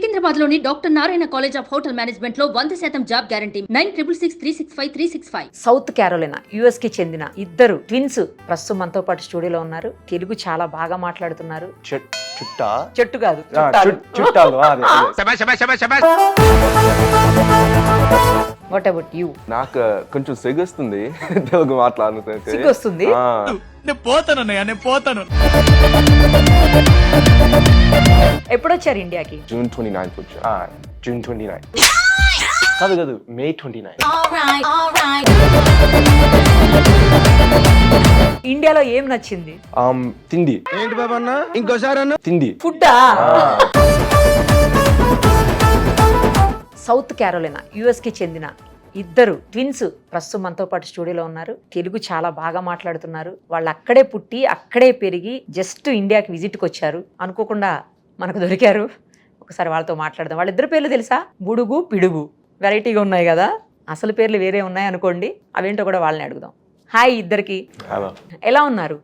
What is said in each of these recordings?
సికింద్రాబాద్ లోని doctor Narayana college of hotel management లో 100% job guarantee 966365 south Carolina US కి చెందిన ఇద్దరు ట్విన్స్ ప్రస్తుతం మనతో పాటు స్టూడియోలో ఉన్నారు. తెలుగు చాలా బాగా మాట్లాడుతున్నారు. చెట్టు కాదు, చుట్టాలు. What about you? నాకు కొంచెం సిగ్గుస్తుంది తెలుగు మాట్లాడుతుంటే. సిగ్గు వస్తుంది? నేను పోతాను. ఎప్పుడు వచ్చారు ఇండియాకి? జూన్ 29 వచ్చా. జూన్ 29 కాదు మే 29. ఇండియాలో ఏం నచ్చింది? తిండి. ఏంటి బాబా అన్న ఇంకోసారి అన్న? తిండి. ఫుడ్డా? సౌత్ క్యారోలినా యుఎస్ కి చెందిన ఇద్దరు ట్విన్స్ ప్రస్తుతం మనతో పాటు స్టూడియోలో ఉన్నారు. తెలుగు చాలా బాగా మాట్లాడుతున్నారు. వాళ్ళు అక్కడే పుట్టి అక్కడే పెరిగి జస్ట్ ఇండియాకి విజిట్కి వచ్చారు. అనుకోకుండా మనకు దొరికారు. ఒకసారి వాళ్ళతో మాట్లాడదాం. వాళ్ళిద్దరు పేర్లు తెలుసా? బుడుగు, పిడుగు. వెరైటీగా ఉన్నాయి కదా. అసలు పేర్లు వేరే ఉన్నాయి అనుకోండి. అవేంటో కూడా వాళ్ళని అడుగుదాం. హాయ్ ఇద్దరికి. హలో, ఎలా ఉన్నారు?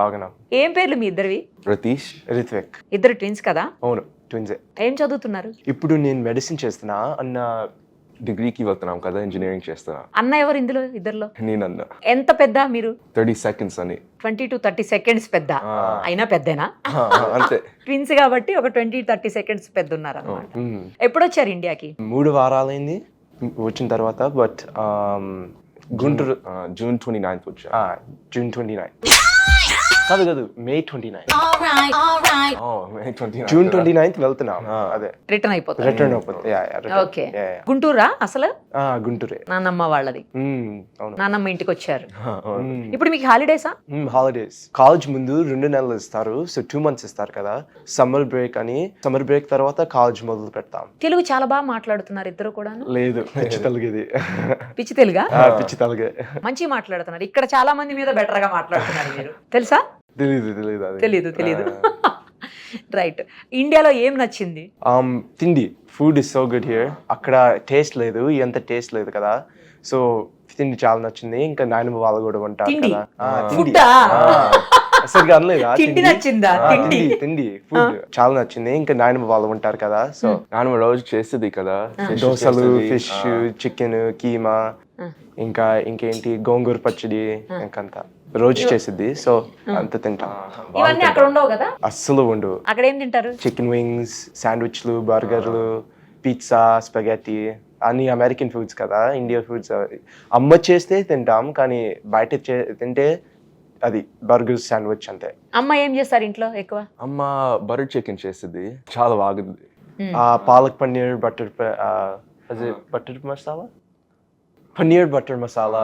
బాగున్నాం. ఏం పేర్లు మీ ఇద్దరివి? రతీష్, రిత్విక్. ఇద్దరు ట్విన్స్ కదా? అవును, ట్విన్సే. ఏం చదువుతున్నారు? ఇప్పుడు నేను మెడిసిన్ చేస్తున్నా. అన్న డిగ్రీకి వెళ్తున్నాం కదా, ఇంజనీరింగ్ చేస్తున్నా. అన్న ఎవరు ఇందులో ఇద్దరులో? నేనన్న. ఎంత పెద్ద మీరు? 30 seconds అని. 20 to 30 seconds పెద్ద. అయినా పెద్దనా? అంతే. ట్విన్స్ కాబట్టి ఒక 20-30 seconds పెద్ద ఉన్నారు అన్నమాట. ఎప్పుడు వచ్చారు ఇండియాకి? 3 వారాలైంది వచ్చిన తర్వాత. బట్ గుంటూరు జూన్ 29 వచ్చా. జూన్ 29 కాదు మే 29. జూన్ 29 వెళ్తున్నాం. అదే రిటర్న్ అయిపోతుంది. రిటర్న్ అవుతుంది. ఓకే. గుంటూరా అసలు? గుంటూరే. నాన్నమ్మ వాళ్ళది. అవును. నాన్నమ్మ ఇంటికి వచ్చారు. ఇప్పుడు మీకు హాలిడేసా? హాలిడేస్. కాలేజ్ ముందు 2 నెలలు ఇస్తారు. సో 2 months ఇస్తారు కదా. సమ్మర్ బ్రేక్ అని. సమ్మర్ బ్రేక్ తర్వాత కాలేజ్ మొదలు పెడతాం. తెలుగు చాలా బాగా మాట్లాడుతున్నారు ఇద్దరు కూడా. లేదు, పిచ్చి తెలుగు ఇది. పిచ్చి తెలుగా? పిచ్చి తెలుగే. మంచి మాట్లాడుతున్నారు. ఇక్కడ చాలా మంది మీద బెటర్ గా మాట్లాడుతున్నారు మీరు. తెలుసా? తెలీదు. రైట్. ఇండియాలో ఏం నచ్చింది? తిండి. Food is so good here. అక్కడ టేస్ట్ లేదు, ఎంత టేస్ట్ లేదు కదా. సో తిండి చాలా నచ్చింది. ఇంకా నాయనమ్మ వాళ్ళు కూడా ఉంటారు కదా. సరిగా అనలేదా? తిండి నచ్చిందా? తిండి ఫుడ్ చాలా నచ్చింది. ఇంకా నాయనమ్మ వాళ్ళు ఉంటారు కదా. సో నాయనమ్మ రోజు చేస్తుంది కదా, దోశలు, ఫిష్, చికెన్, కీమా, ఇంకా ఇంకేంటి గోంగూర పచ్చడి, ఇంకంతా రోజు చేసిద్ది. సో అంత తింటాం. ఇవన్నీ అక్కడ ఉండవు కదా? అస్సలు ఉండవు. అక్కడ ఏం తింటారు? చికెన్ వింగ్స్, శాండ్విచ్లు, బర్గర్లు, పిజ్జా, స్పగెటీ, అన్ని అమెరికన్ ఫుడ్స్ కదా. ఇండియా ఫుడ్స్ అమ్మ చేస్తే తింటాం, కానీ బయట తింటే అది బర్గర్, శాండ్విచ్ అంతే. అమ్మ ఏం చేస్తారు ఇంట్లో ఎక్కువ? అమ్మ బటర్ చికెన్ చేస్తుంది, చాలా బాగుంది. పాలక్ పన్నీర్, బటర్ మసాలా, పన్నీర్ బటర్ మసాలా,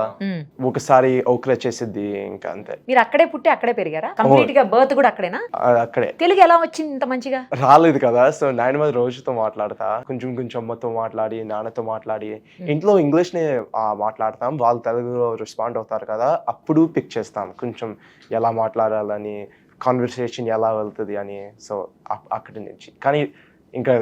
ఒకసారి ఓక్రా చేసిద్ది, ఇంకా అంతే. మీరు అక్కడే పుట్టి అక్కడే పెరిగారా? కంప్లీట్ గా బర్త్ కూడా అక్కడేనా? అక్కడే. తెలుగు ఎలా వచ్చింది ఇంత మంచిగా? రాలేదు కదా. సో నాయనమ్మ రోజుతో మాట్లాడతా, కొంచెం అమ్మతో మాట్లాడి, నాన్నతో మాట్లాడి, ఇంట్లో ఇంగ్లీష్ నే మాట్లాడతాం. వాళ్ళు తెలుగులో రెస్పాండ్ అవుతారు కదా, అప్పుడు పిక్ చేస్తాం కొంచెం ఎలా మాట్లాడాలని, కాన్వర్సేషన్ ఎలా వెళ్తుంది అని. సో అక్కడి నుంచి. కానీ ఇంకా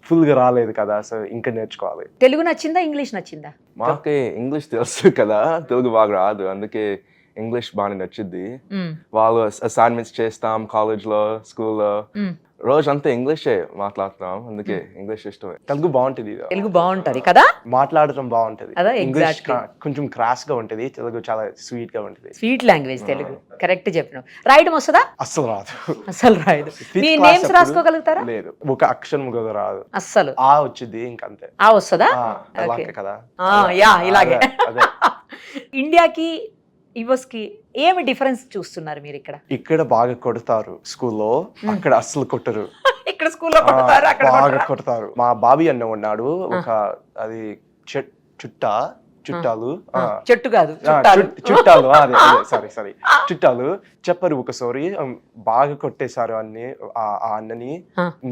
ఫుల్ గా రాలేదు కదా, సో ఇంకా నేర్చుకోవాలి. తెలుగు నచ్చిందా, ఇంగ్లీష్ నచ్చిందా? మాకే ఇంగ్లీష్ తెలుసు కదా, తెలుగు బాగా రాదు. అందుకే ఇంగ్లీష్ బాగా నచ్చింది. వాళ్ళు అసైన్మెంట్స్ చేస్తాం కాలేజ్ లో, స్కూల్లో, రోజు అంతా ఇంగ్లీషే మాట్లాడుతున్నాం. అందుకే ఇంగ్లీష్ ఇష్టమే. తెలుగు బాగుంటది. తెలుగు బాగుంటది కదా, మాట్లాడటం బాగుంటది. ఇంగ్లీష్ కొంచెం క్రాస్ గా ఉంటది, తెలుగు చాలా స్వీట్ గా ఉంటది. Sweet language Telugu. కరెక్ట్ చెప్పినావు. రాయడం వస్తుందా? అస్సలు రాదు. అసలు రాయదు. మీ నేమ్స్ రాసుకోగలుగుతారా? లేదు, ఒక అక్షరం కూడా రాదు. అస్సలు. ఆ వచ్చింది, ఇంకంతే. ఆ వస్తుందా? కదా. యా, ఇలాగే. ఇండియాకి యుఎస్ కి ఏమి డిఫరెన్స్ చూస్తున్నారు మీరు? ఇక్కడ బాగా కొడతారు స్కూల్లో, అక్కడ అస్సలు కొట్టరు. ఇక్కడ స్కూల్లో కొడతారు, అక్కడ బాగా కొడతారు. మా బాబీ అన్న ఉన్నాడు, ఒక అది చుట్టాలు, చెట్టు కాదు చుట్టాలు, అదే సారీ చుట్టాలు చెప్పరు. ఒకసారి బాగా కొట్టేశారు అన్ని ఆ అన్నని.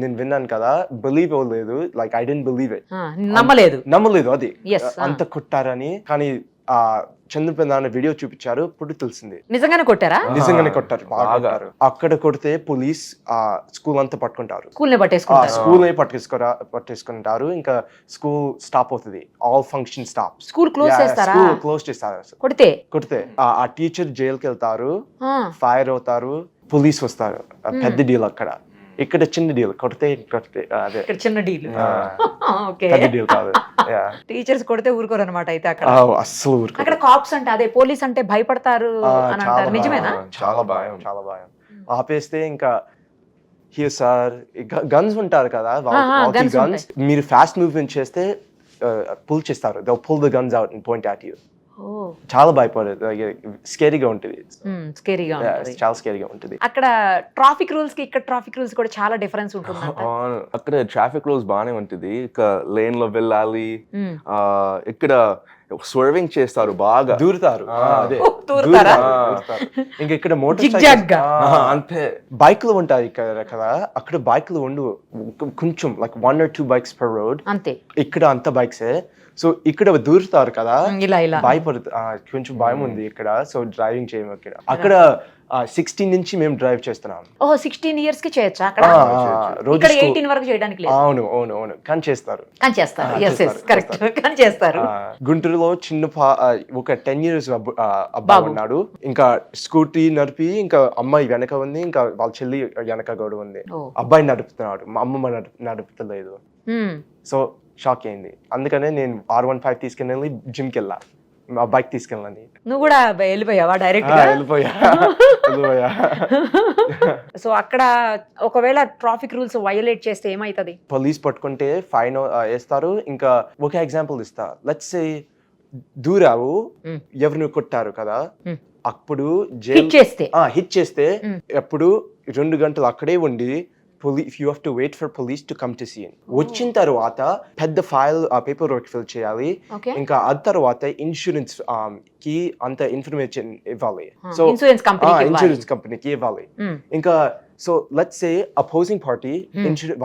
నేను విన్నాను కదా, బిలీవ్ అవ్వలేదు. Like I don't believe it. నమ్మలేదు అది అంత కొట్టారని. కానీ చంద్రపేద వీడియో చూపించారు, ఇప్పుడు తెలిసింది. నిజంగానే కొట్టారా? నిజంగానే కొట్టారు, బాగా. అక్కడ కొడితే పోలీస్ స్కూల్ అంతా పట్టుకుంటారు, స్కూల్ పట్టేసుకుంటారు. ఇంకా స్కూల్ స్టాప్ అవుతుంది, all function stop. School close చేస్తారు కొడితే. ఆ టీచర్ జైలుకి వెళ్తారు, ఫైర్ అవుతారు, పోలీస్ వస్తారు. పెద్ద డీల్ అక్కడ. ఇక్కడ చిన్న డీల్ కొడితే అదే ఇక్కడ చిన్న డీల్. ఓకే. పెద్ద డీల్ కాదు. టీచర్స్ కొడితే ఊరుకోరు అనమాట అయితే అక్కడ. అస్సలు ఊరుకోరు. అక్కడ కాప్స్ అంటే అదే పోలీస్ అంటే భయపడతారు అని చాలా అంటారు, నిజమేనా? చాలా భయం, చాలా భయం. ఆపేస్తే ఇంకా హియర్ సార్ గన్స్ ఉంటారు కదా, guns గన్స్ మీరు ఫాస్ట్ మూవ్మెంట్ చేస్తే పుల్ చేస్తారు. They pull the guns out and point at you. చాలా భయపడేది, స్కేరీగా ఉంటుంది. స్కేరీగా ఉంటుంది, చాలా స్కేరీగా ఉంటుంది. అక్కడ ట్రాఫిక్ రూల్స్ కి ఇక్కడ ట్రాఫిక్ రూల్స్ కూడా చాలా డిఫరెన్స్ ఉంటుంది. అక్కడ ట్రాఫిక్ రూల్స్ బానే ఉంటుంది. ఇక లేన్ లో వెళ్ళాలి. ఇక్కడ స్వర్వింగ్ చేస్తారు, బాగా దూరుతారు. ఇంకా ఇక్కడ అంతే. బైక్లు ఉంటాయి ఇక్కడ కదా, అక్కడ బైక్లు ఉండు కొంచెం like 1 or 2 bikes per road. అంతే. ఇక్కడ అంత బైక్సే. సో ఇక్కడ దూరుతారు కదా, ఇలా భయపడుతు కొంచెం భయం ఉంది ఇక్కడ. సో డ్రైవింగ్ చేయము ఇక్కడ. అక్కడ 16 నుంచి మేము డ్రైవ్ చేస్తున్నాం. 16 years కి చేయొచ్చా అక్కడ? ఇక్కడ 18 వరకు చేయడానికి లేదు. అవును అవును అవును, కానీ చేస్తారు. కరెక్ట్, కానీ చేస్తారు. గుంటూరులో చిన్న ఒక 10 years అబ్బాయి ఉన్నాడు. ఇంకా స్కూటీ నడిపి, ఇంకా అమ్మాయి వెనక ఉంది, ఇంకా వాళ్ళ చెల్లి వెనక కూడా ఉంది. అబ్బాయి నడుపుతున్నాడు, మా అమ్మమ్మ నడుపుతలేదు. సో షాక్ అయింది. అందుకనే నేను R15 తీసుకుని వెళ్ళి జిమ్కి వెళ్ళా, మా బైక్ తీసుకెళ్ళని. నువ్వు కూడా వెళ్ళిపోయావా డైరెక్ట్? వెళ్ళిపోయా. సో అక్కడ ఒకవేళ ట్రాఫిక్ రూల్స్ వయోలేట్ చేస్తే ఏమైతుంది? పోలీస్ పట్టుకుంటే ఫైన్ వేస్తారు. ఇంకా ఒక ఎగ్జాంపుల్ ఇస్తా. లెట్స్ సే దూరావు, ఎవరిని కొట్టారు కదా, అప్పుడు హిట్ చేస్తే అప్పుడు 2 గంటలు అక్కడే ఉండి you have to wait for police to come to scene. వచ్చిన తర్వాత పెద్ద ఫైల్ పేపర్ వర్క్ ఫిల్ చేయాలి. ఇంకా ఆ తర్వాత ఇన్సూరెన్స్ కి అంత ఇన్ఫర్మేషన్ ఇవ్వాలి. సో ఇన్సూరెన్స్ కంపెనీకి ఇవ్వాలి. ఇంకా so let's say opposing party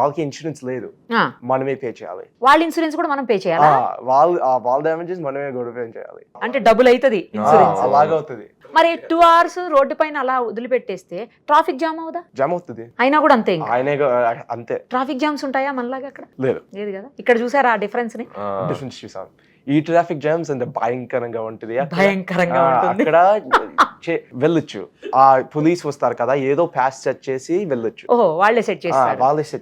వాళ్ళకి ఇన్సూరెన్స్ లేదు, మనమే పే చేయాలి. వాళ్ళ ఇన్సూరెన్స్ కూడా మనం పే చేయాలి. వాళ్ళ డ్యామేజెస్ మనమే కూడా పే చేయాలి. అంటే డబుల్ అవుతుంది ఇన్సూరెన్స్. అలాగే అవుతుంది. మరి 2 hours రోడ్డు పైన అలా వదిలిపెట్టేస్తే ట్రాఫిక్ జామ్ అవుదా? జామ్ అవుతుంది. అయినా కూడా అంతే, అంతే. ట్రాఫిక్ జామ్స్ ఉంటాయా మనలాగా అక్కడ? లేదు కదా. ఇక్కడ చూసారా ఆ డిఫరెన్స్ ని? డిఫరెన్స్ చూసాం. ఈ ట్రాఫిక్ జామ్స్ అంటే భయంకరంగా ఉంటుంది. అక్కడ వెళ్ళొచ్చు, ఆ పోలీస్ వస్తారు కదా, ఏదో పాస్ సెట్ చేసి వెళ్ళొచ్చు. వాళ్ళే సెట్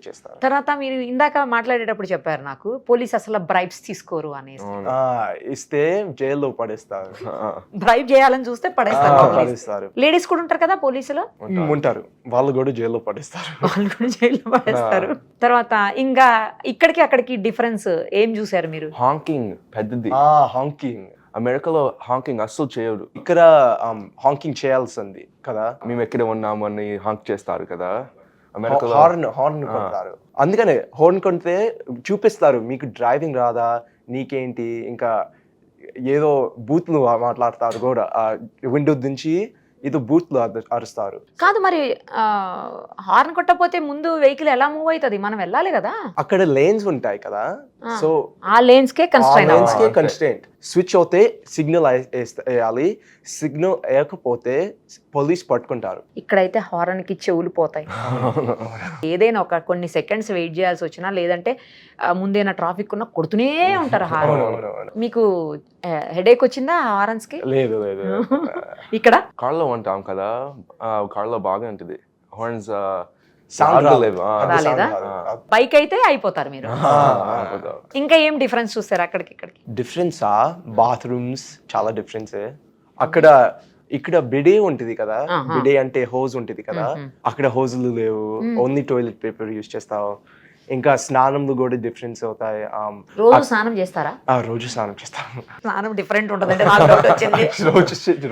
చేస్తారు. తర్వాత మీరు ఇందాక మాట్లాడేటప్పుడు చెప్పారు నాకు, పోలీస్ అసలు బ్రైబ్స్ తీసుకోరు అనేసి. ఇస్తే జైల్లో పడేస్తారు. బ్రైబ్ చేయాలని చూస్తే పడేస్తారు. లేడీస్ కూడా ఉంటారు కదా పోలీసులో? ఉంటారు, వాళ్ళు కూడా జైల్లో పడేస్తారు. తర్వాత ఇంకా ఇక్కడికి అక్కడికి డిఫరెన్స్ ఏం చూసారు మీరు? హాంకింగ్ పెద్దది. హాంకింగ్ అమెరికాలో హాంకింగ్ అస్సలు చేయరు. ఇక్కడ హాంకింగ్ చేయాల్సింది కదా, మేము ఎక్కడ ఉన్నాము అని హాంక్ చేస్తారు కదా అమెరికాలో. హార్న్ కొడతారు. అందుకనే హార్న్ కొంటే చూపిస్తారు, మీకు డ్రైవింగ్ రాదా, నీకేంటి. ఇంకా ఏదో బూత్లు మాట్లాడతారు కూడా, విండో నుంచి ఏదో బూత్లు అరుస్తారు. కాదు మరి హార్న్ కొట్టకపోతే ముందు వెహికల్ ఎలా మూవ్ అవుతుంది? మనం వెళ్ళాలి కదా. అక్కడ లేన్స్ ఉంటాయి కదా, సో ఆ లేన్స్ కే కన్స్ట్రెయింట్. స్విచ్ అవుతే సిగ్నల్ వేయాలి, సిగ్నల్ వేయకపోతే పోలీస్ పట్టుకుంటారు. ఇక్కడైతే హార్న్ కి చెవులు పోతాయి. ఏదైనా ఒక కొన్ని సెకండ్స్ వెయిట్ చేయాల్సి వచ్చినా, లేదంటే ముందేనా ట్రాఫిక్ ఉన్నా కొడుతూనే ఉంటారు హార్న్. మీకు హెడేక్ వచ్చిందా హార్న్స్ కి? లేదు. ఇక్కడ కార్లో ఉంటాం కదా, కార్లో బాగా ఉంటుంది హార్న్స్. బైక్ అయితే అయిపోతారు మీరు. ఇంకా ఏం డిఫరెన్స్ చూస్తారు అక్కడికి ఇక్కడికి? డిఫరెన్సా? బాత్రూమ్స్ చాలా డిఫరెన్స్. అక్కడ ఇక్కడ బిడే ఉంటుంది కదా, బిడే అంటే హోజ్ ఉంటుంది కదా, అక్కడ హోజులు లేవు, ఓన్లీ టాయిలెట్ పేపర్ యూజ్ చేస్తావు. ఇంకా స్నానంలో కూడా డిఫరెన్స్ అవుతాయి. రోజు స్నానం చేస్తారా? రోజు స్నానం చేస్తాం. స్నానం డిఫరెంట్ ఉంటుంది.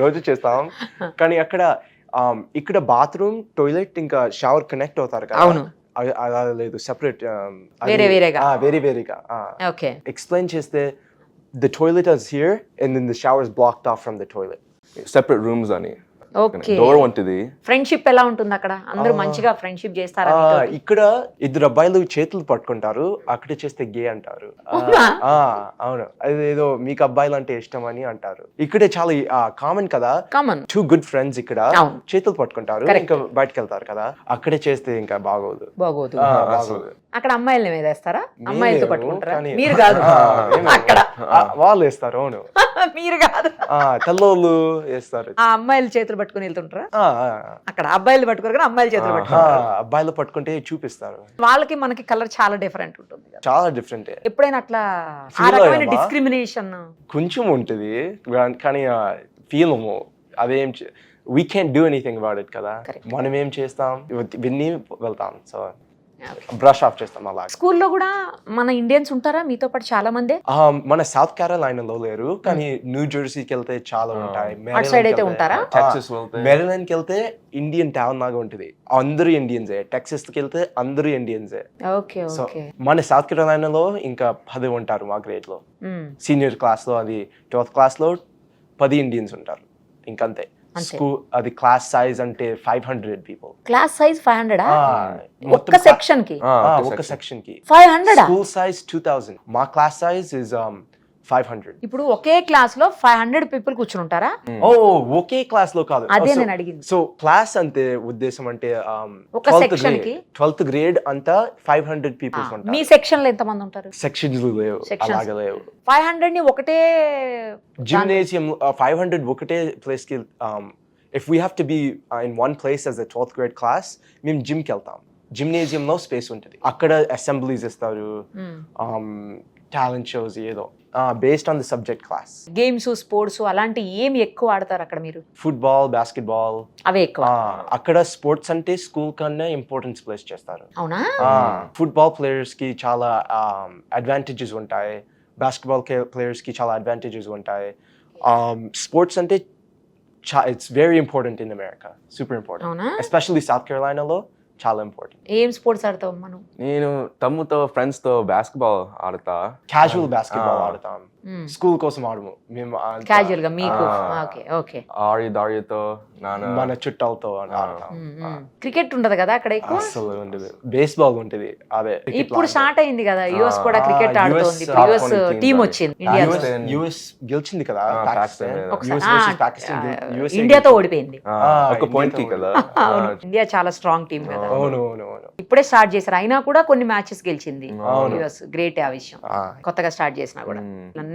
రోజు చేస్తాం. కానీ అక్కడ ఇక్కడ బాత్రూమ్, టాయిలెట్ ఇంకా షవర్ కనెక్ట్ అవుతారు కదా. అవును. అలా లేదు, సెపరేట్, వేరేగా. ఎక్స్ప్లెయిన్ చేస్తే the toilet is here and then the shower is blocked off from the toilet. Separate rooms అని. ఓకే. డోర్ ఉంటుంది. ఫ్రెండ్షిప్ ఎలా ఉంటుంది అక్కడ? అందరూ మంచిగా ఫ్రెండ్షిప్ చేస్తారా? ఇక్కడ 2 అబ్బాయిలు చేతులు పట్టుకుంటారు, అక్కడ చేస్తే గే అంటారు. అవును, అదేదో మీకు అబ్బాయిలు అంటే ఇష్టం అని అంటారు. ఇక్కడే చాలా కామన్ కదా, 2 good friends ఇక్కడ చేతులు పట్టుకుంటారు, ఇంకా బయటకు వెళ్తారు కదా, అక్కడే చేస్తే ఇంకా బాగోదు. అక్కడ అమ్మాయిలు మీద వేస్తారా? అమ్మాయిలతో పట్టుకుంటారా? మీరు కాదు, అక్కడ వాళ్ళు వేస్తారు. అవును, మీరు కాదు, తెల్లోళ్ళు వేస్తారు. ఆ అమ్మాయిల చేతులు పట్టుకుని వెళ్తుంటారా? ఆ, అక్కడ అబ్బాయిలు పట్టుకోరు కానీ అమ్మాయిల చేతులు ఆ, పట్టుకుంటారు. అబ్బాయిలు పట్టుకుంటే చూపిస్తారు. వాళ్ళకి మనకి కలర్ చాలా డిఫరెంట్ ఉంటుంది కదా. చాలా డిఫరెంట్. ఎప్పుడైనా అట్లా ఆ Feel రకమైన అయ్యామా? డిస్క్రిమినేషన్? కొంచెం ఉంటుంది కానీ ఫీలము అదేం we can do anything about it కదా. Correct. మనం ఏం చేస్తాం, విన్ని వెళ్తాం. సో బ్రష్ ఆఫ్ చేస్తాం అలా. స్కూల్లో కూడా మన ఇండియన్స్ ఉంటారా మీతో పాటు చాలా మంది? మన సౌత్ కేరళైనాలో లేరు కానీ న్యూ జెర్సీకి వెళ్తే చాలా ఉంటాయి. అటు సైడ్ అయితే ఉంటారా? Texas వెళ్తే మెరీలాండ్కి వెళ్తే ఇండియన్ టౌన్ లాగా ఉంటుంది, అందరూ ఇండియన్సే. టెక్సస్కి వెళ్తే అందరూ ఇండియన్సే. Okay so okay. మన సౌత్ కేరళైనాలో ఇంకా 10 ఉంటారు మా గ్రేడ్ లో. సీనియర్ క్లాస్ లో, అది 12th క్లాస్ లో 10 ఇండియన్స్ ఉంటారు ఇంకంతే. స్కూల్ అది క్లాస్ సైజ్ అంటే 500 పీపుల్. Class size 500? మొత్తం ఒక్క సెక్షన్ కి ఒక సెక్షన్ కి 500? School size 2000. మా క్లాస్ సైజ్ ఇస్ 500. ఇప్పుడు ఒకే క్లాస్ లో 500 పీపుల్ కూర్చుని ఉంటారా? ఓ ఒకే క్లాస్ లో కాదు. అదే నేను అడిగింది. సో క్లాస్ అంటే ఉద్దేశం అంటే ఒక section కి 12th గ్రేడ్ అంతా 500 పీపుల్స్ ఉంటారు. మీ సెక్షన్ లో ఎంత మంది ఉంటారు? సెక్షన్స్ లేవు, Sections. అలాగే లేవు. 500 ని ఒకటే జిమ్నేజియం 500 ఒకటే ప్లేస్ కి. If we have to be in one place as a 12th grade class, మేము జిమ్ కి వెళ్తాం. జిమ్నేజియంలో స్పేస్ ఉంటుంది, అక్కడ అసెంబ్లీస్ ఇస్తారు, టాలెంట్ షోస్ ఏదో based on the subject class. Games sports అలాంటి ఏమి ఎక్కువ ఆడతారు అక్కడ మీరు? ఫుట్బాల్, బాస్కెట్బాల్ అవే ఎక్కువ. అక్కడ స్పోర్ట్స్ అంటే స్కూల్ కన్నా ఇంపార్టెన్స్ ప్లేస్ చేస్తారు. అవునా? ఫుట్బాల్ ప్లేయర్స్ కి చాలా అడ్వాంటేజెస్ ఉంటాయి, బాస్కెట్బాల్ ప్లేయర్స్ కి చాలా అడ్వాంటేజెస్ ఉంటాయి. స్పోర్ట్స్ అంటే it's very important in America, super important, అవునా? ఎస్పెషల్లీ సౌత్ కేరళైనాలో చాలా ఇంపార్టెంట్. ఏం స్పోర్ట్స్ ఆడతావు మనం? నేను తమ్ముతో ఫ్రెండ్స్ తో బాస్కెట్బాల్ ఆడతా. క్యాజువల్ బాస్కెట్బాల్ ఆడతాం, స్కూల్ కోసం ఆడము మేము. క్యాజువల్ గా మీకు? Okay okay. దారితో మన చుట్టాలతో ఆడతాం. క్రికెట్ ఉండదు కదా అక్కడ ఎక్కువ? అసలు ఉండదు, బేస్బాల్ ఉంటుంది. అదే ఇప్పుడు స్టార్ట్ అయింది కదా, యుఎస్ కూడా క్రికెట్ ఆడుతోంది. యుఎస్ టీం వచ్చింది ఇండియా. యుఎస్ గెలిచింది కదా పాకిస్తాన్ మీద. పాకిస్తాన్ ఇండియాతో ఓడిపోయింది. ఒక పాయింట్ కి కదా. అవును, ఇండియా చాలా స్ట్రాంగ్ టీం కదా. అవును అవును అవును. ఇప్పుడే స్టార్ట్ చేశారు, అయినా కూడా కొన్ని మ్యాచెస్ గెలిచింది యుఎస్. గ్రేట్ ఆ విషయం, ఆ. కొత్తగా స్టార్ట్ చేసినా కూడా.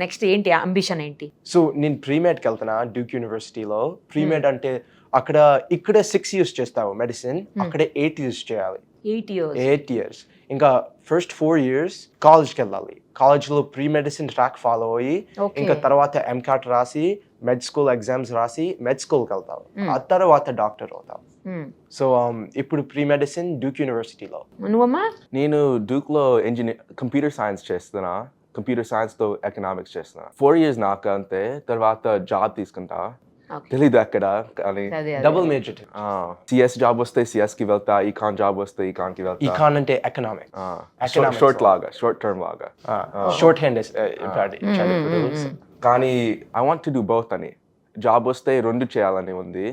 నెక్స్ట్ ఏంటి అంబిషన్ ఏంటి? సో నేను ప్రీమెడ్కి వెళ్తున్నా డ్యూక్ యూనివర్సిటీలో. ప్రీమెడ్ అంటే ఇక్కడ 6 years చేస్తావు మెడిసిన్, అక్కడ 8 years చేయాలి. 8 years. ఇంకా ఫస్ట్ 4 years కాలేజ్కి వెళ్ళాలి. కాలేజ్లో ప్రీ మెడిసిన్ ట్రాక్ ఫాలో అయ్యి ఇంకా తర్వాత ఎంకాట్ రాసి మెడ్ స్కూల్ ఎగ్జామ్స్ రాసి మెడ్ స్కూల్కి వెళ్తావు. ఆ తర్వాత డాక్టర్ అవుతావు. సో ఇప్పుడు ప్రీ మెడిసిన్ డ్యూక్ యూనివర్సిటీలో. నువ్వమ్మా? నేను డ్యూక్ లో కంప్యూటర్ సైన్స్ చేస్తున్నా. కంప్యూటర్ సైన్స్ తో ఎకనామిక్స్ చేస్తున్నా. 4 years నాకు అంతే. తర్వాత జాబ్ తీసుకుంటా, తెలీదు ఎక్కడ, కానీ డబుల్ మేజర్. సిఎస్ జాబ్ వస్తే సిఎస్ కి వెళ్తా, ఈకాన్ జాబ్ వస్తే ఈకాన్ కి వెళ్తా. ఈకాన్ అంటే ఎకనామిక్స్, షార్ట్ లాగా, షార్ట్ టర్మ్ లాగా, షార్ట్ హ్యాండ్. కానీ I want to do both అని. జాబ్ వస్తే 2 చేయాలని ఉంది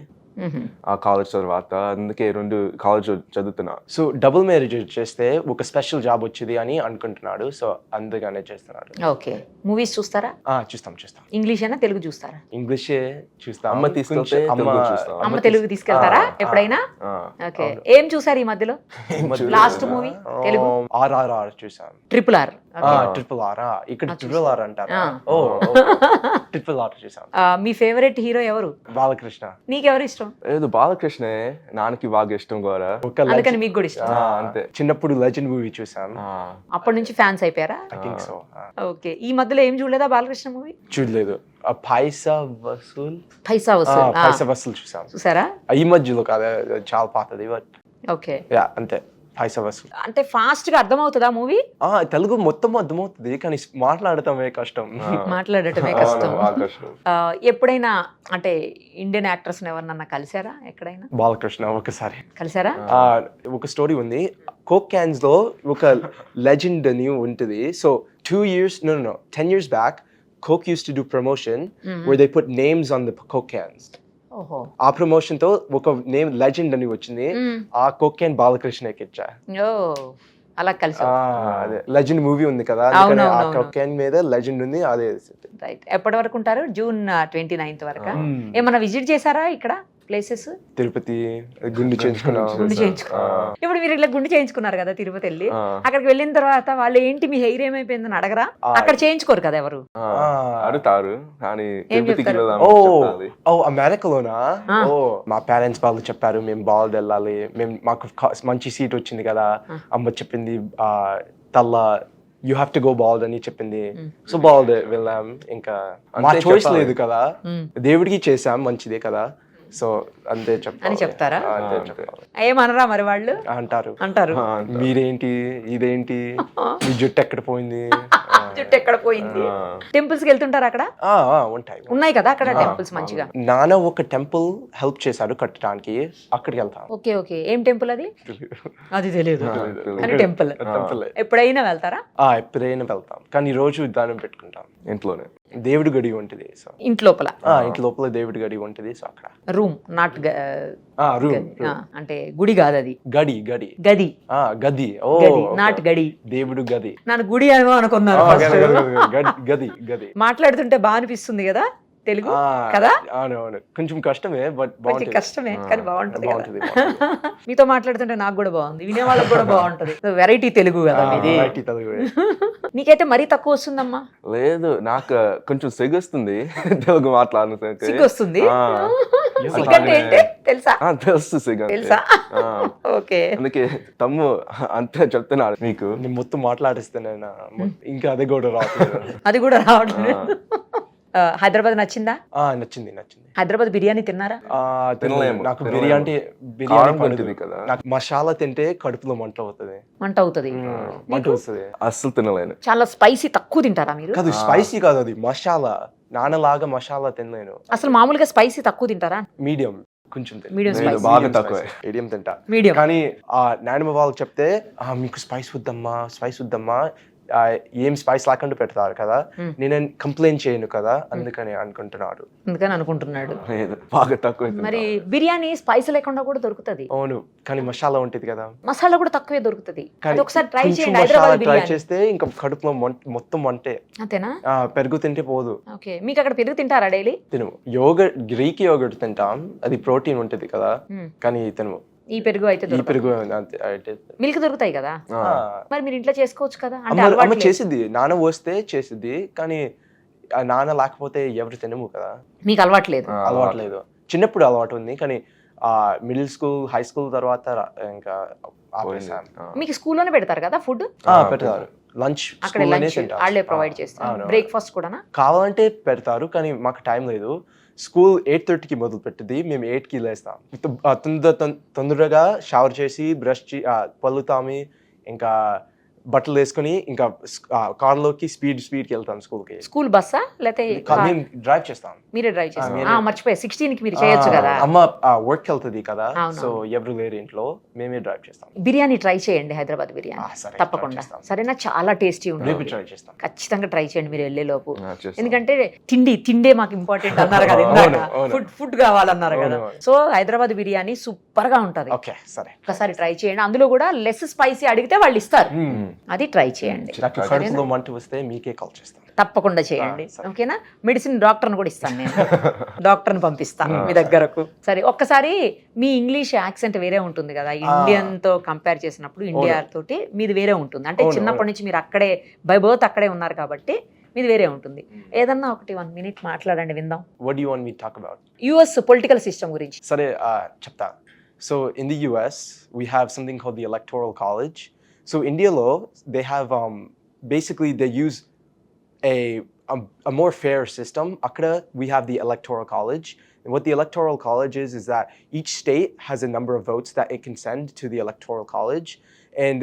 ఆ కాలేజ్ తర్వాత, అందుకే 2 కాలేజ్ చదువుతున్నా. సో డబుల్ మేజర్ చేస్తే ఒక స్పెషల్ జాబ్ వచ్చింది అని అనుకుంటున్నాడు, సో అందుకనే చేస్తున్నాడు. ఓకే. మూవీస్ చూస్తారా? చూస్తాం. ఇంగ్లీష్ అయినా తెలుగు చూస్తారా? ఇంగ్లీషే చూస్తాం. అమ్మ తీసుకెళ్తే తెలుగు చూస్తాం. అమ్మ తెలుగు తీసుకెళ్తారా ఎప్పుడైనా? ఓకే. ఏం చూసారు ఈ మధ్యలో లాస్ట్ మూవీ తెలుగు? RRR చూసాం. Triple R. ఇక్కడ ట్రిపుల్ ఆర్ అంటారు. ట్రిపుల్ ఆర్ చూసాం. మీ ఫేవరెట్ హీరో ఎవరు? బాలకృష్ణ. నీకెవరు ఇష్టం? ఏదో బాలకృష్ణ, నాన్నకి బాగా ఇష్టం కూడా, అందుకని మీకు కూడా ఇష్టం. అంతే. చిన్నప్పుడు లెజెండ్ మూవీ చూసాం, అప్పటి నుంచి ఫ్యాన్స్ అయిపోయారా? ఓకే. ఈ మధ్యలో ఏం చూడలేదా బాలకృష్ణ మూవీ? చూడలేదు. పైసా వసూల్ చూసాం. చూసారా? ఈ మధ్యలో కాదు, చాలా పాతది. ఓకే. అంతే. పైసా వసూల్ అంటే ఫాస్ట్ గా అర్థమవుతుందా మూవీ? తెలుగు మొత్తం అర్థమవుతుంది కానీ మాట్లాడటమే కష్టం. మాట్లాడటమే కష్టం. ఎప్పుడైనా అంటే ఇండియన్ యాక్టర్స్ ఎవరినన్నా కలిసారా ఎక్కడైనా? బాలకృష్ణ ఒకసారి కలిసారా? ఒక స్టోరీ ఉంది. కోక్ క్యాన్స్ లో ఒక లెజెండ్ అని ఉంటుంది. So 10 years back, Coke used to do promotion where they put names on the Coke cans. ఆ ప్రమోషన్ తో ఒక నేమ్ లెజెండ్ అని వచ్చింది. ఆ కోక్ క్యాన్ బాలకృష్ణకి ఇచ్చా. అలా కలిసి అదే లెజెండ్ మూవీ ఉంది కదా, ఆ కోక్ క్యాన్ మీద లెజెండ్ ఉంది. అదే. రైట్. ఎప్పటి వరకు ఉంటారు? June 29th వరకు. ఏమన్నా విజిట్ చేశారా ఇక్కడ ప్లేసెస్ తిరుపతి గుండు చేయించుకున్నాం. గుండు చేయించుకున్నారు. ఇప్పుడు మీరు ఇట్లా గుండు చేయించుకున్నారు కదా తిరుపతి వెళ్ళి, అక్కడికి వెళ్ళిన తర్వాత వాళ్ళు ఏంటి మీ హెయిర్ ఏమైపోయిందని అడగరా? అక్కడ చేయించుకోరు కదా ఎవరు, అడుగుతారు కానీ ఏం తిరుపతికి చెప్తారు? వెళ్దాం ఓ అమెరికాలోనా? ఓ మా పేరెంట్స్ వాళ్ళు చెప్పారు మేము బాల్డ్ వెళ్ళాలి, మేము మాకు మంచి సీట్ వచ్చింది కదా, అమ్మ చెప్పింది తల్ల you have to go bald అని చెప్పింది. సో బాల్డ్ వెళ్ళాం. ఇంకా మా చాయిస్ లేదు కదా, దేవుడికి చేసాం మంచిదే కదా, సో అంతే అని చెప్తారా? అంతే చెప్పాలి. ఏమనరా మరి వాళ్ళు? అంటారు మీరేంటి ఇదేంటి మీ జుట్టు ఎక్కడ పోయింది, జుట్టు ఎక్కడ పోయింది. టెంపుల్స్ కి వెళ్తుంటారు అక్కడ? ఉన్నాయి కదా అక్కడ టెంపుల్స్ మంచిగా. నాన్న ఒక టెంపుల్ హెల్ప్ చేశారు కట్టడానికి, అక్కడికి వెళ్తాం. ఓకే ఓకే, ఏం టెంపుల్ అది? అది తెలియదు కానీ టెంపుల్ ఎప్పుడైనా వెళ్తారా? ఎప్పుడైనా వెళ్తాం, కానీ రోజు దానం పెట్టుకుంటాం ఇంట్లోనే. దేవుడి గడి ఉంటుంది, సో ఇంటి లోపల దేవుడి గడి ఉంటుంది. సో అక్కడ రూమ్ నాట్ రూమ్ అంటే గుడి కాదు అది, గది గది ఓ నాట్ గడి, దేవుడు గది. నన్ను గుడి ఏమో అనుకున్నాను. గది గది మాట్లాడుతుంటే బాగా అనిపిస్తుంది కదా తెలుగు కదా? అవునవును, కొంచెం కష్టమే బట్ కొంచెం కష్టమే కానీ బాగుంటది. మీతో మాట్లాడుతుంటే నాకు కూడా బాగుంది, వినే వాళ్ళకి కూడా బాగుంటది. వెరైటీ తెలుగు కదా మీది. నీకైతే మరీ తక్కువ వస్తుందమ్మా? లేదు, నాకు కొంచెం సిగ్గొస్తుంది తెలుగు మాట్లాడిన. సిగ్గొస్తుంది సిగ్గంటే ఏంటి తెలుసా? తెలుసు సిగ్గ తెలుసా? ఓకే, అందుకే తమ్ము అంతే చెప్తున్నాడు మీకు. నేను మొత్తం మాట్లాడిస్తాను ఇంకా అది కూడా రావట్లేదు. అది కూడా రావట్లేదు. హైదరాబాద్ నచ్చిందా? నచ్చింది. హైదరాబాద్ బిర్యానీ తిన్నారా? తినలేము. నాకు బిర్యానీ పడుతుంది కదా, నాకు మసాలా తింటే కడుపులో మంట అవుతుంది. అస్సలు తినలేను. చాలా స్పైసీ తక్కువ తింటారా మీరు? కాదు స్పైసీ కాదు, అది మసాలా. నాన్నలాగా మసాలా తినలేను. అసలు మామూలుగా స్పైసీ తక్కువ తింటారా? మీడియం, కొంచెం బాగా తక్కువ, మీడియం తింటా. మీడియం. కానీ నాన్నమ్మ వాళ్ళు చెప్తే మీకు స్పైస్ వద్దమ్మా ఏం స్పైస్ లేకుండా పెడతారు కదా, నేను కంప్లైంట్ చేయను కదా, అందుకని అనుకుంటున్నాడు. బాగా తక్కువ. మరి బిర్యానీ స్పైస్ లేకుండా కూడా దొరుకుతుంది. అవును, కానీ మసాలా ఉంటుంది కదా, మసాలా కూడా తక్కువే దొరుకుతుంది. ఒకసారి ట్రై చేయండి. హైదరాబాద్ ట్రై చేస్తే ఇంకా కడుపులో మొత్తం వంటే. అంతేనా? పెరుగు తింటే పోదు. ఓకే, మీకు అక్కడ పెరుగు తింటారా డైలీ? తిను. గ్రీక్ యోగర్ట్ తింటాం, అది ప్రోటీన్ ఉంటుంది కదా, కానీ తిను. ఈ పెరుగు అయితే మిల్క్ దొరుకుతాయి కదా, మరి మీరు ఇంట్లో చేసుకోవచ్చు కదా. అమ్మ చేసిద్ది, నాన్న వస్తే చేసిద్ది, కానీ నాన్న లేకపోతే ఎవరు తినము కదా. మీకు అలవాట్లేదు? చిన్నప్పుడు అలవాటు ఉంది, కానీ మిడిల్ స్కూల్ హై స్కూల్ తర్వాత ఇంకా మీకు స్కూల్లోనే పెడతారు కదా ఫుడ్? పెడతారు. లంచ్ అక్కడ వాళ్ళే ప్రొవైడ్ చేస్తారు. బ్రేక్ఫాస్ట్ కూడా కావాలంటే పెడతారు, కానీ మాకు టైం లేదు. స్కూల్ 8:30కి మొదలు పెట్టింది, మేము 8కి లేస్తాం. తొందరగా షవర్ చేసి బ్రష్ పళ్ళు తామి ఇంకా బట్టలు వేసుకుని ఇంకా కార్లోకి స్పీడ్కి వెళ్తాం స్కూల్కి. స్కూల్ బస్సా లేకపోతే మేము డ్రైవ్ చేస్తాం? మీరే డ్రైవ్ చేస్తాం. మర్చిపోయి 16కి మీరు చేయొచ్చు కదా. అమ్మ వర్క్ వెళ్తుంది కదా, సో ఎవరు లేరు ఇంట్లో, మేమే డ్రైవ్ చేస్తాం. బిర్యానీ ట్రై చేయండి, హైదరాబాద్ బిర్యానీ తప్పకుండా. సరేనా? చాలా టేస్టీ ఉంటుంది, ట్రై చేస్తాం. ఖచ్చితంగా ట్రై చేయండి మీరు వెళ్ళే లోపు. ఎందుకంటే తిండే మాకు ఇంపార్టెంట్ అన్నారు కదా ఇందాక, ఫుడ్ కావాలన్నారు కదా. సో హైదరాబాద్ బిర్యానీ సూపర్ గా ఉంటది, ఒకసారి ట్రై చేయండి. అందులో కూడా లెస్ స్పైసీ అడిగితే వాళ్ళు ఇస్తారు, అది ట్రై చేయండి. తప్పకుండా చేయండి, ఓకేనా? మెడిసిన్ డాక్టర్ని కూడా ఇస్తాను నేను, డాక్టర్ని పంపిస్తాను మీ దగ్గరకు. సరే, ఒక్కసారి మీ ఇంగ్లీష్ యాక్సెంట్ వేరే ఉంటుంది కదా, ఇండియన్ తో కంపేర్ చేసినప్పుడు ఇండియా తోటి మీది వేరే ఉంటుంది. అంటే చిన్నప్పటి నుంచి మీరు అక్కడే బై బర్త్ అక్కడే ఉన్నారు కాబట్టి మీది వేరే ఉంటుంది. ఏదన్నా ఒకటి 1 minute మాట్లాడండి, విందాం. What do you want me to talk about? US political system గురించి. సరే, చెప్తా. So in the US we have something called the Electoral College. So India law, they have basically they use a more fair system. Akra, we have the Electoral College. And what the Electoral College is that each state has a number of votes that it can send to the Electoral College. And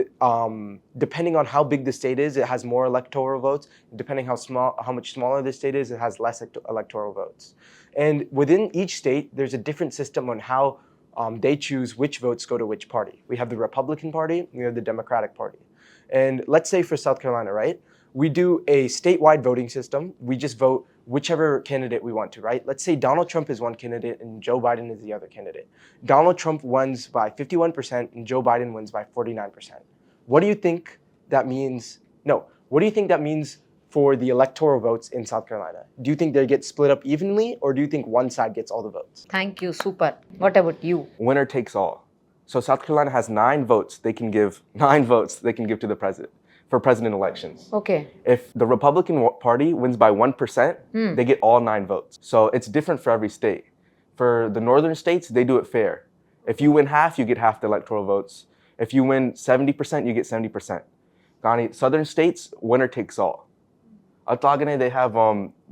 depending on how big the state is, it has more electoral votes. Depending how much smaller the state is, it has less electoral votes. And within each state, there's a different system on how they choose which votes go to which party. We have the Republican Party, we have the Democratic Party. And let's say for South Carolina, right? We do a statewide voting system. We just vote whichever candidate we want to, right? Let's say Donald Trump is one candidate and Joe Biden is the other candidate. Donald Trump wins by 51% and Joe Biden wins by 49%. What do you think that means? No, what do you think that means for the electoral votes in South Carolina? Do you think they get split up evenly, or do you think one side gets all the votes? Thank you super. What about you? Winner takes all. So South Carolina has 9 votes. They can give 9 votes. They can give to the president for president elections. Okay. If the Republican Party wins by 1%, they get all 9 votes. So it's different for every state. For the northern states, they do it fair. If you win half, you get half the electoral votes. If you win 70%, you get 70%. Ghani, southern states, winner takes all. Atagane,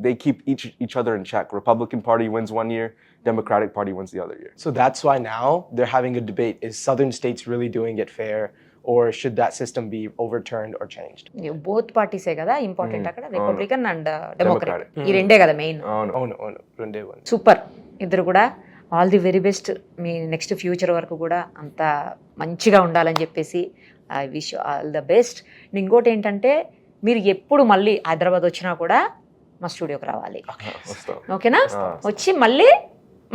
they keep each other in check. Republican Party wins one year, Democratic Party wins the other year. So that's why now they're having a debate. Is southern states really doing it fair, or should that system be overturned or changed? Both పార్టీసే కదా important అక్కడ, Republican and Democrat. Democratic. ఈ రెండే కదా main. Oh no, Runde one. Super. ఇద్దరు కూడా all the very best. Me next future వరకు కూడా అంత మంచిగా ఉండాలని చెప్పేసి I wish all the best. ఇంకోటి ఏంటంటే మీరు ఎప్పుడు మళ్ళీ హైదరాబాద్ వచ్చినా కూడా మా స్టూడియోకి రావాలి, ఓకేనా? వచ్చి మళ్ళీ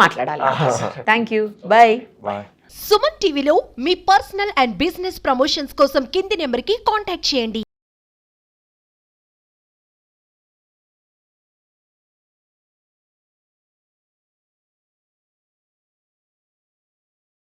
మాట్లాడాలి. Thank you, bye. Bye. Suman టీవీలో మీ పర్సనల్ అండ్ బిజినెస్ ప్రమోషన్స్ కోసం కింది నెంబర్కి కాంటాక్ట్ చేయండి.